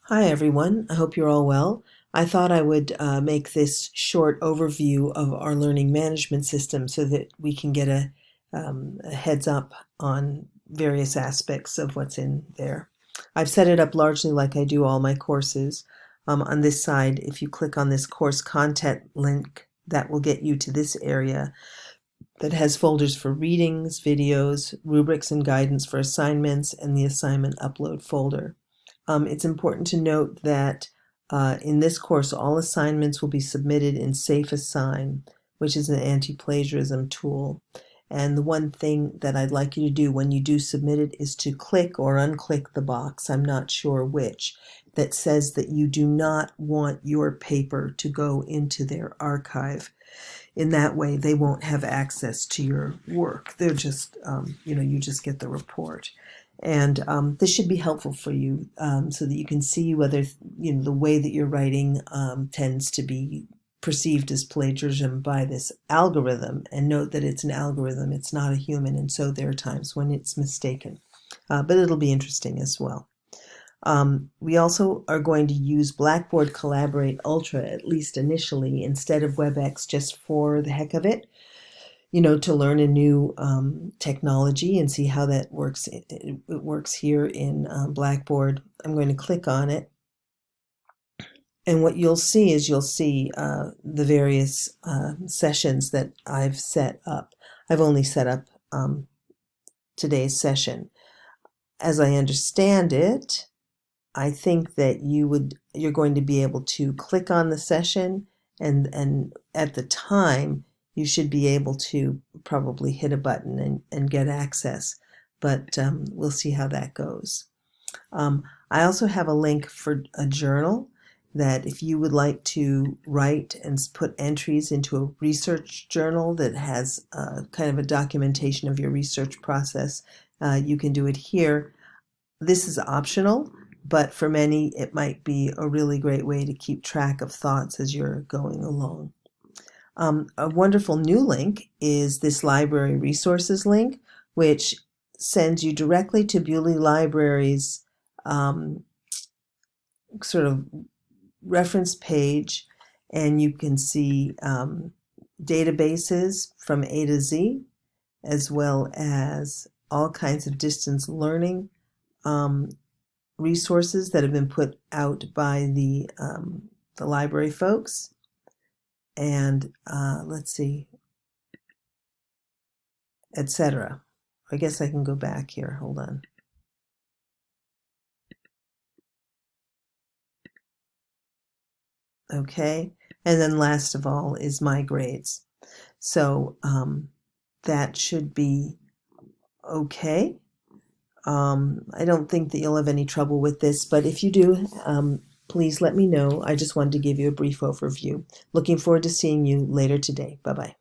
Hi everyone, I hope you're all well. I thought I would make this short overview of our learning management system so that we can get a heads up on various aspects of what's in there. I've set it up largely like I do all my courses. On this side, if you click on this course content link, that will get you to this area that has folders for readings, videos, rubrics and guidance for assignments, and the assignment upload folder. It's important to note that in this course, all assignments will be submitted in Safe Assign, which is an anti-plagiarism tool. And the one thing that I'd like you to do when you do submit it is to click or unclick the box, I'm not sure which, that says that you do not want your paper to go into their archive. In that way, they won't have access to your work. They're just, you just get the report. And this should be helpful for you so that you can see whether the way that you're writing tends to be perceived as plagiarism by this algorithm. And note that it's an algorithm, it's not a human, and so there are times when it's mistaken. But it'll be interesting as well. We also are going to use Blackboard Collaborate Ultra, at least initially, instead of WebEx, just for the heck of it. To learn a new technology and see how that works. It works here in Blackboard. I'm going to click on it. And what you'll see is the various sessions that I've set up. I've only set up today's session. As I understand it, I think that you're going to be able to click on the session and at the time you should be able to probably hit a button and get access, but we'll see how that goes. I also have a link for a journal that if you would like to write and put entries into a research journal that has kind of a documentation of your research process, you can do it here. This is optional, but for many it might be a really great way to keep track of thoughts as you're going along. A wonderful new link is this library resources link, which sends you directly to Bewley Library's sort of reference page, and you can see databases from A to Z, as well as all kinds of distance learning resources that have been put out by the library folks. And let's see, etc. I guess I can go back here. Hold on. Okay, and then last of all is my grades. So that should be okay. I don't think that you'll have any trouble with this, but if you do, please let me know. I just wanted to give you a brief overview. Looking forward to seeing you later today. Bye-bye.